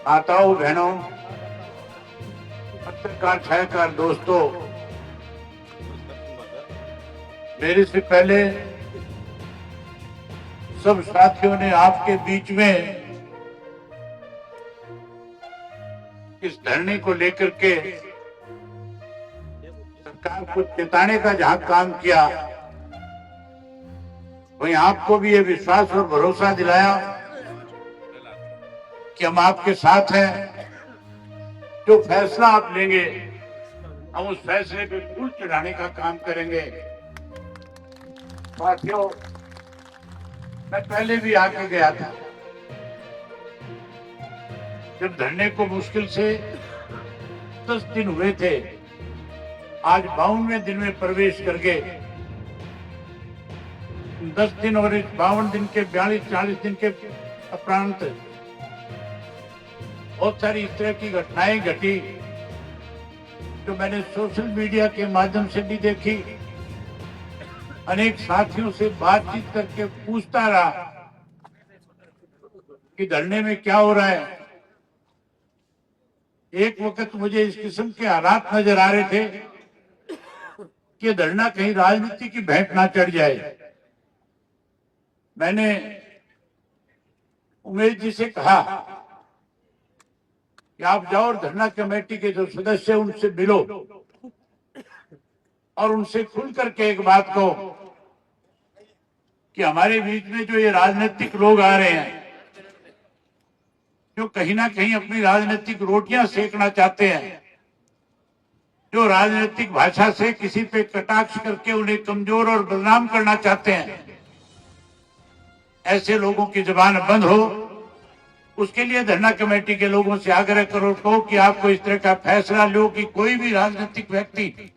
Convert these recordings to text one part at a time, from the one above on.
माताओं बहनों, पत्रकार छायाकार दोस्तों, मेरे से पहले सब साथियों ने आपके बीच में इस धरने को लेकर के सरकार को चेताने का जहां काम किया, वहीं आपको भी ये विश्वास और भरोसा दिलाया कि हम आपके साथ हैं। जो फैसला आप लेंगे, हम उस फैसले पे फूल चढ़ाने का काम करेंगे। साथियों, मैं पहले भी आके गया था, जब धरने को मुश्किल से 10 दिन हुए थे। आज 52वें दिन में प्रवेश करके 10 दिन और इस 52 दिन के 42-40 दिन के उपरांत बहुत सारी इस तरह की घटनाएं घटी जो मैंने सोशल मीडिया के माध्यम से भी देखी। अनेक साथियों से बातचीत करके पूछता रहा कि धरने में क्या हो रहा है। एक वक्त मुझे इस किस्म के हालात नजर आ रहे थे कि धरना कहीं राजनीति की भेंट ना चढ़ जाए। मैंने उमेश जी से कहा कि आप जाओ और धरना कमेटी के जो सदस्य उनसे मिलो और उनसे खुल करके एक बात कहो कि हमारे बीच में जो ये राजनीतिक लोग आ रहे हैं, जो कहीं ना कहीं अपनी राजनीतिक रोटियां सेकना चाहते हैं, जो राजनीतिक भाषा से किसी पे कटाक्ष करके उन्हें कमजोर और बदनाम करना चाहते हैं, ऐसे लोगों की जुबान बंद हो। उसके लिए धरना कमेटी के लोगों से आग्रह करो कि आपको इस तरह का फैसला लो कि कोई भी राजनीतिक व्यक्ति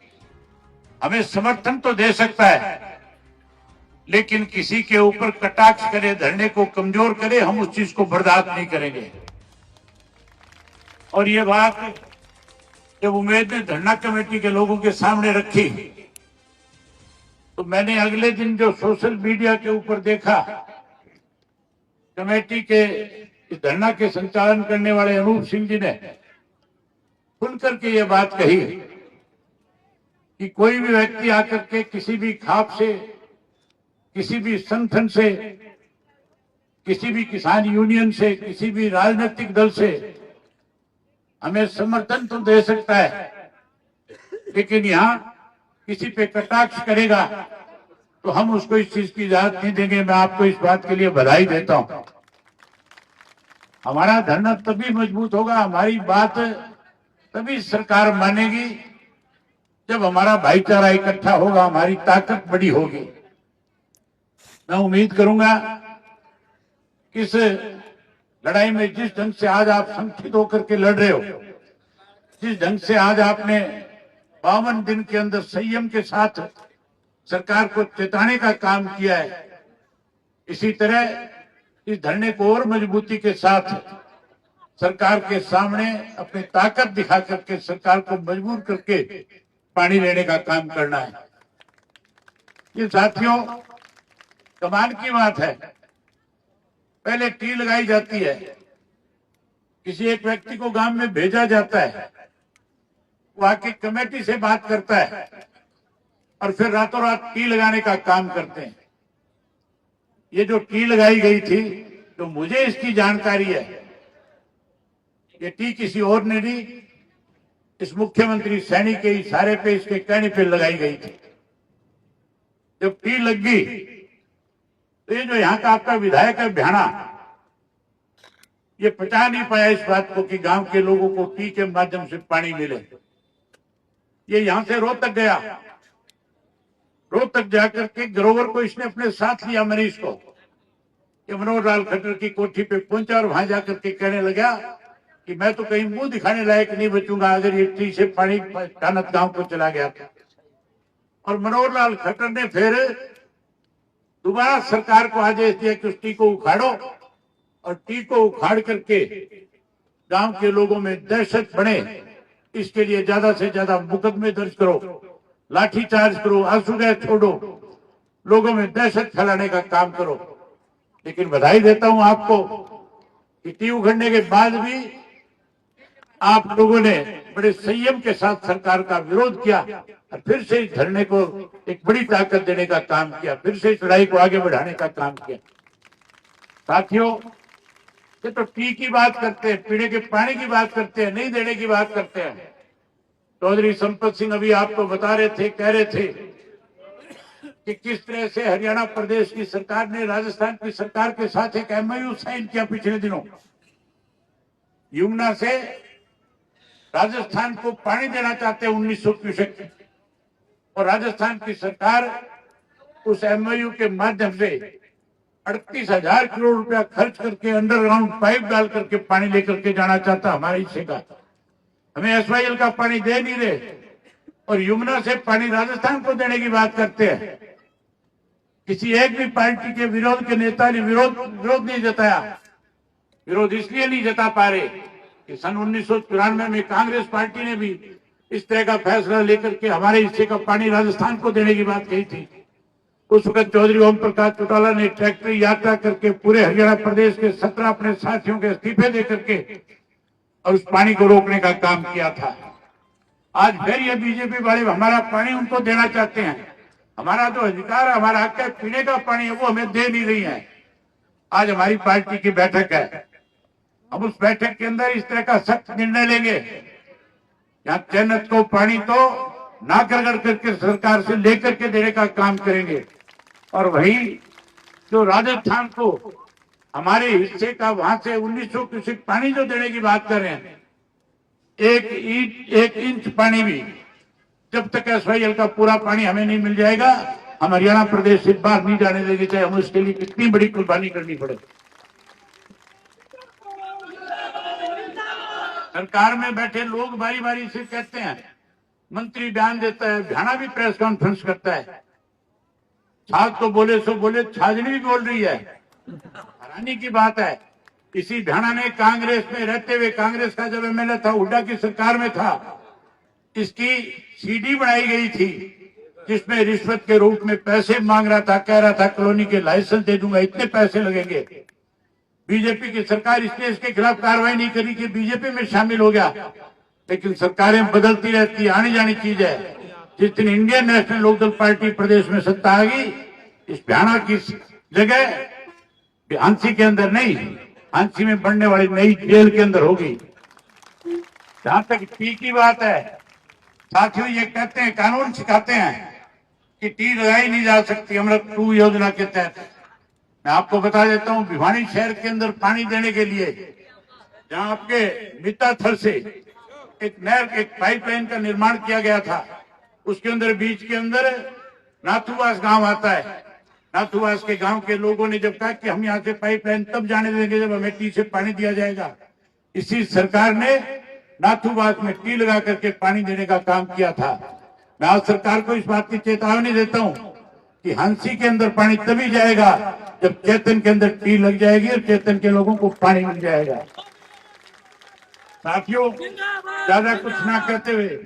हमें समर्थन तो दे सकता है, लेकिन किसी के ऊपर कटाक्ष करे, धरने को कमजोर करे, हम उस चीज को बर्दाश्त नहीं करेंगे। और ये बात जब उमेद ने धरना कमेटी के लोगों के सामने रखी, तो मैंने अगले दिन जो सोशल मीडिया के ऊपर देखा, कमेटी के इस धरना के संचालन करने वाले अनूप सिंह जी ने खुल करके ये बात कही कि कोई भी व्यक्ति आकर के किसी भी खाप से, किसी भी संगठन से, किसी भी किसान यूनियन से, किसी भी राजनीतिक दल से हमें समर्थन तो दे सकता है, लेकिन यहाँ किसी पे कटाक्ष करेगा तो हम उसको इस चीज की इजाजत नहीं देंगे। मैं आपको इस बात के लिए बधाई देता हूं। हमारा धरना तभी मजबूत होगा, हमारी बात तभी सरकार मानेगी जब हमारा भाईचारा इकट्ठा होगा, हमारी ताकत बड़ी होगी। मैं उम्मीद करूंगा कि इस लड़ाई में जिस ढंग से आज आप संगठित होकर के लड़ रहे हो, जिस ढंग से आज आपने 52 दिन के अंदर संयम के साथ सरकार को चेताने का काम किया है, इसी तरह इस धरने को और मजबूती के साथ सरकार के सामने अपनी ताकत दिखा करके सरकार को मजबूर करके पानी लेने का काम करना है। ये साथियों, कमाल की बात है। पहले टी लगाई जाती है, किसी एक व्यक्ति को गांव में भेजा जाता है, वो आके कमेटी से बात करता है और फिर रातों रात टी लगाने का काम करते हैं। ये जो टी लगाई गई थी, तो मुझे इसकी जानकारी है, ये टी किसी और ने नहीं, इस मुख्यमंत्री सैनी के इशारे पे, इसके कहने पे लगाई गई थी। जब टी लग गई तो ये जो यहाँ का आपका विधायक है भ्याणा, ये पचा नहीं पाया इस बात को कि गांव के लोगों को टी के माध्यम से पानी मिले। ये यहां से रोहतक गया, रोहतक जाकर के ग्रोवर को इसने अपने साथ लिया, मरीज को, कि मनोहर लाल खट्टर की कोठी पे पहुंचा और वहां जाकर के कहने लगा कि मैं तो कहीं मुंह दिखाने लायक नहीं बचूंगा अगर ये टी से पानी कानत गांव को चला गया। और मनोहर लाल खट्टर ने फिर दोबारा सरकार को आदेश दिया कि उस टी को उखाड़ो, और टी को उखाड़ करके गांव के लोगों में दहशत बढ़े, इसके लिए ज्यादा से ज्यादा मुकदमे दर्ज करो, लाठीचार्ज करो, आंसू गैस छोड़ो, लोगों में दहशत फैलाने का काम करो। लेकिन बधाई देता हूं आपको कि टी उखड़ने के बाद भी आप लोगों ने बड़े संयम के साथ सरकार का विरोध किया और फिर से इस धरने को एक बड़ी ताकत देने का काम किया, फिर से इस लड़ाई को आगे बढ़ाने का काम किया। साथियों, ये तो टी की बात करते हैं, पीने के पानी की बात करते हैं, नहीं देने की बात करते हैं। चौधरी संपत सिंह अभी आपको बता रहे थे, कह रहे थे कि किस तरह से हरियाणा प्रदेश की सरकार ने राजस्थान की सरकार के साथ एक एमओयू साइन किया पिछले दिनों। यमुना से राजस्थान को पानी देना चाहते हैं 1900 क्यूसेक, और राजस्थान की सरकार उस एमओयू के माध्यम से 38,000 करोड़ रुपया खर्च करके अंडरग्राउंड पाइप डाल करके पानी लेकर के जाना चाहता हमारे हिस्से का। हमें एसवाईएल का पानी दे नहीं रहे और यमुना से पानी राजस्थान को देने की बात करते हैं। किसी एक भी पार्टी के विरोध के नेता ने विरोध नहीं जताया। विरोध इसलिए नहीं जता पा रहे कि सन 1994 में कांग्रेस पार्टी ने भी इस तरह का फैसला लेकर के हमारे हिस्से का पानी राजस्थान को देने की बात कही थी। उस वक्त चौधरी ओम प्रकाश चौटाला ने ट्रैक्टर यात्रा करके पूरे हरियाणा प्रदेश के 17 अपने साथियों के इस्तीफे दे करके और उस पानी को रोकने का काम किया था। आज फिर ये बीजेपी वाले हमारा पानी उनको देना चाहते हैं। हमारा जो अधिकार है, हमारा हक है, पीने का पानी है, वो हमें दे नहीं रही है। आज हमारी पार्टी की बैठक है, हम उस बैठक के अंदर इस तरह का सख्त निर्णय लेंगे। यहाँ चैनत को पानी तो नाक रगड़ करके सरकार से लेकर के देने का काम करेंगे। और वही जो राजस्थान को हमारे हिस्से का वहां से 1900 क्यूसेक पानी जो देने की बात कर रहे हैं, एक इंच पानी भी जब तक एसवाईएल का पूरा पानी हमें नहीं मिल जाएगा, हम हरियाणा प्रदेश से बाहर नहीं जाने देंगे, चाहे हमें उसके लिए कितनी बड़ी कुर्बानी करनी पड़े। सरकार में बैठे लोग बारी बारी से कहते हैं, मंत्री बयान देता है, भ्याना भी प्रेस कॉन्फ्रेंस करता है, छाछ तो बोले सो बोले, छाजनी भी बोल रही है। हैरानी की बात है, इसी भ्याना ने कांग्रेस में रहते हुए, कांग्रेस का जब एमएलए था, हुड्डा की सरकार में था, इसकी सीडी बनाई गई थी जिसमें रिश्वत के रूप में पैसे मांग रहा था, कह रहा था कॉलोनी के लाइसेंस दे दूंगा, इतने पैसे लगेंगे। बीजेपी की सरकार इसने इसके खिलाफ कार्रवाई नहीं करी कि बीजेपी में शामिल हो गया। लेकिन सरकारें बदलती रहती, आनी जानी चीज है। जिस दिन इंडियन नेशनल लोकदल पार्टी प्रदेश में सत्ता आ गई, इस भ्याना की जगह हांसी के अंदर नहीं, हांसी में बनने वाली नई जेल के अंदर होगी। जहां तक टी की बात है, साथियों ये कहते हैं, कानून सिखाते हैं कि टी लगाई नहीं जा सकती अमृत 2 योजना के तहत। मैं आपको बता देता हूं, भिवानी शहर के अंदर पानी देने के लिए जहां आपके मिताथल से एक नहर, एक पाइपलाइन का निर्माण किया गया था, उसके अंदर बीच के अंदर नाथुवास गांव आता है। नाथुवास के गांव के लोगों ने जब कहा कि हम यहाँ से पाइपलाइन तब जाने देंगे जब हमें टी से पानी दिया जाएगा, इसी सरकार ने नाथुवास में टी लगा करके पानी देने का काम किया था। मैं आज सरकार को इस बात की चेतावनी देता हूं कि हांसी के अंदर पानी तभी जाएगा जब चेतन के अंदर टी लग जाएगी और चेतन के लोगों को पानी मिल जाएगा। साथियों, ज्यादा कुछ ना कहते हुए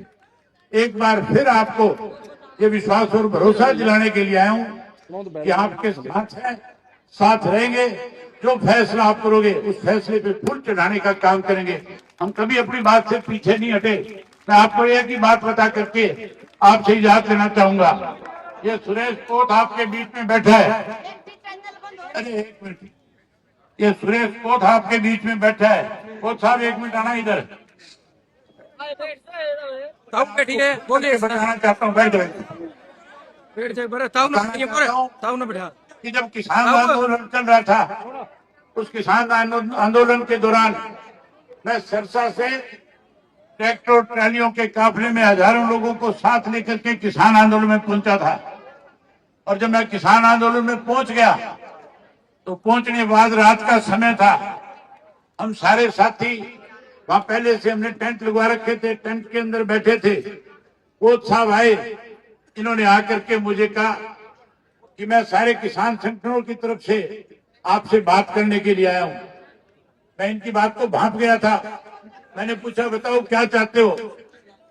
एक बार फिर आपको ये विश्वास और भरोसा दिलाने के लिए आया हूं कि आपके साथ हैं, साथ रहेंगे। जो फैसला आप करोगे उस फैसले पे फूल चढ़ाने का काम करेंगे। हम कभी अपनी बात से पीछे नहीं हटे। मैं आपको एक ही बात बता करके आपसे इजाजत लेना चाहूंगा। ये सुरेश कोट आपके बीच में बैठा है। अरे एक मिनट, ये सुरेश कोट आपके बीच में बैठा है। कोट साहब 1 मिनट आना इधर। ठीक है, बोलिए। बताना चाहता हूँ, बैठ जाए कि जब किसान आंदोलन चल रहा था, उस किसान आंदोलन के दौरान मैं सिरसा से ट्रैक्टर ट्रालियों के काफिले में हजारों लोगों को साथ लेकर के किसान आंदोलन में पहुंचा था। और जब मैं किसान आंदोलन में पहुंच गया तो पहुंचने के बाद रात का समय था। हम सारे साथी वहां पहले से हमने टेंट लगवा रखे थे, टेंट के अंदर बैठे थे। कोच साहब आए, इन्होंने आकर के मुझे कहा कि मैं सारे किसान संगठनों की तरफ से आपसे बात करने के लिए आया हूं। मैं इनकी बात को भांप गया था। मैंने पूछा, बताओ क्या चाहते हो?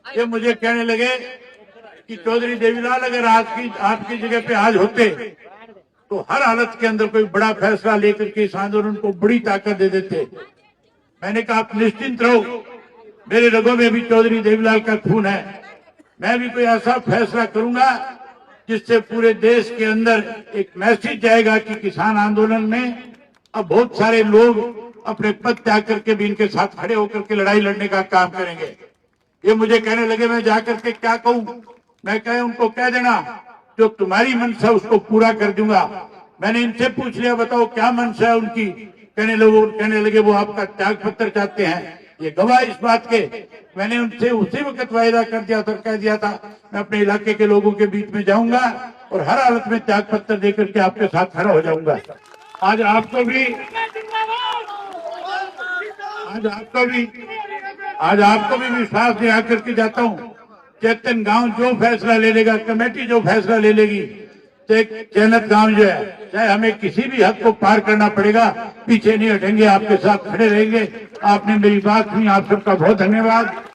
ये मुझे कहने लगे कि चौधरी देवीलाल, अगर आपकी जगह पे आज होते तो हर हालत के अंदर कोई बड़ा फैसला लेकर के इस आंदोलन को बड़ी ताकत दे देते। मैंने कहा, आप निश्चिंत रहो, मेरे रगों में भी चौधरी देवीलाल का खून है। मैं भी कोई ऐसा फैसला करूंगा जिससे पूरे देश के अंदर एक मैसेज जाएगा कि किसान आंदोलन में अब बहुत सारे लोग अपने पद त्याग करके भी इनके साथ खड़े होकर के लड़ाई लड़ने का काम करेंगे। ये मुझे कहने लगे मैं जाकर के क्या कहूं, मैं कहे उनको कह देना जो तुम्हारी मंशा उसको पूरा कर दूंगा। मैंने इनसे पूछ लिया बताओ क्या मंशा है उनकी, कहने लगे वो आपका त्याग पत्र चाहते हैं। ये गवाह इस बात के, मैंने उनसे उसी वक्त वायदा कर दिया था, कह दिया था मैं अपने इलाके के लोगों के बीच में जाऊंगा और हर हालत में त्याग पत्र देकर के आपके साथ खड़ा हो जाऊंगा। आज आपको भी विश्वास दिला करके जाता हूं, चेतन गांव जो फैसला ले लेगा, कमेटी जो फैसला ले लेगी, चैनत गांव जो है, चाहे हमें किसी भी हद को पार करना पड़ेगा, पीछे नहीं हटेंगे, आपके साथ खड़े रहेंगे। आपने मेरी बात सुनी, आप सबका बहुत धन्यवाद।